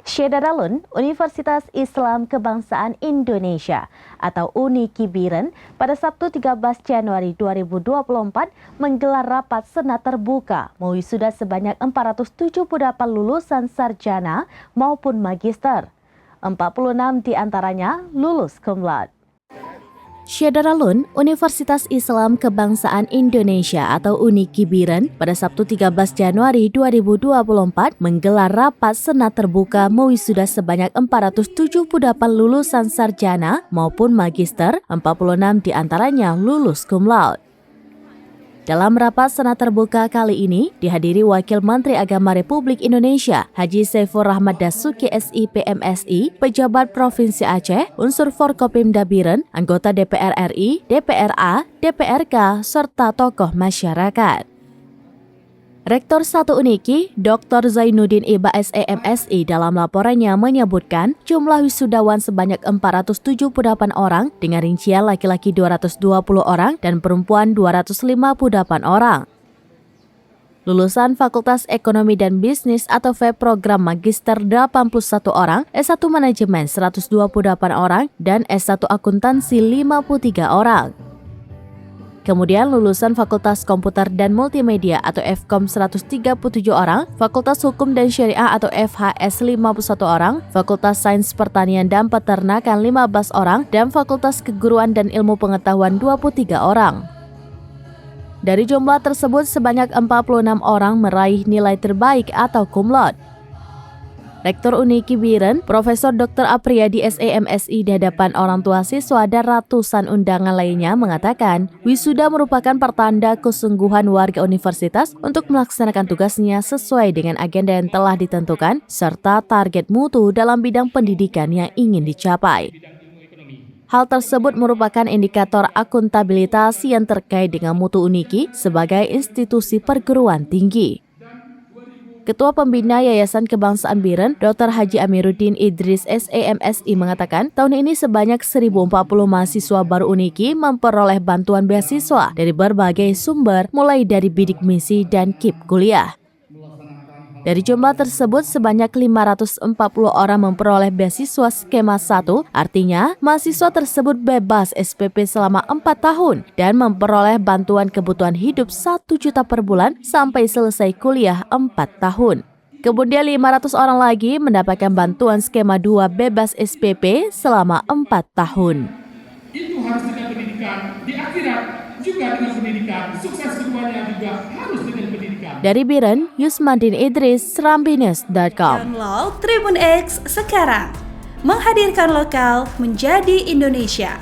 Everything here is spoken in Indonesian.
Syeda Dalun, Universitas Islam Kebangsaan Indonesia atau UNIKI Biren pada Sabtu 13 Januari 2024 menggelar rapat senat terbuka mewisuda sebanyak 478 lulusan sarjana maupun magister. 46 diantaranya lulus cum laude. Syeda Dalun, Universitas Islam Kebangsaan Indonesia atau UNIKI Biren pada Sabtu 13 Januari 2024 menggelar rapat senat terbuka mewisuda sebanyak 478 lulusan sarjana maupun magister, 46 diantaranya lulus cum laude. Dalam rapat senat terbuka kali ini dihadiri Wakil Menteri Agama Republik Indonesia Haji Saiful Rahmat Dasuki SI PMSI, pejabat Provinsi Aceh, unsur Forkopimda Biren, anggota DPR RI, DPRA, DPRK, serta tokoh masyarakat. Rektor 1 UNIKI, Dr. Zainuddin Iba SEMSI dalam laporannya menyebutkan jumlah wisudawan sebanyak 478 orang dengan rincian laki-laki 220 orang dan perempuan 258 orang. Lulusan Fakultas Ekonomi dan Bisnis atau FEB program Magister 81 orang, S1 Manajemen 128 orang, dan S1 Akuntansi 53 orang. Kemudian lulusan Fakultas Komputer dan Multimedia atau FKOM 137 orang, Fakultas Hukum dan Syariah atau FHS 51 orang, Fakultas Sains Pertanian dan Peternakan 15 orang, dan Fakultas Keguruan dan Ilmu Pengetahuan 23 orang. Dari jumlah tersebut sebanyak 46 orang meraih nilai terbaik atau cum laude. Rektor UNIKI Biren, Profesor Dr. Apriyadi SEMSI di hadapan orang tua siswa dan ratusan undangan lainnya mengatakan, wisuda merupakan pertanda kesungguhan warga universitas untuk melaksanakan tugasnya sesuai dengan agenda yang telah ditentukan, serta target mutu dalam bidang pendidikan yang ingin dicapai. Hal tersebut merupakan indikator akuntabilitas yang terkait dengan mutu UNIKI sebagai institusi perguruan tinggi. Ketua Pembina Yayasan Kebangsaan Biren, Dr. Haji Amiruddin Idris SEMSI mengatakan, tahun ini sebanyak 1.040 mahasiswa baru UNIKI memperoleh bantuan beasiswa dari berbagai sumber, mulai dari bidik misi dan KIP kuliah. Dari jumlah tersebut, sebanyak 540 orang memperoleh beasiswa skema 1, artinya mahasiswa tersebut bebas SPP selama 4 tahun dan memperoleh bantuan kebutuhan hidup 1 juta per bulan sampai selesai kuliah 4 tahun. Kemudian 500 orang lagi mendapatkan bantuan skema 2 bebas SPP selama 4 tahun. Itu harus dengan pendidikan di akhirat, juga dengan pendidikan, sukses keduanya juga harus dengan pendidikan. Dari Biren, Yusmandin Idris, serambinews.com. Download Tribun X sekarang, menghadirkan lokal menjadi Indonesia.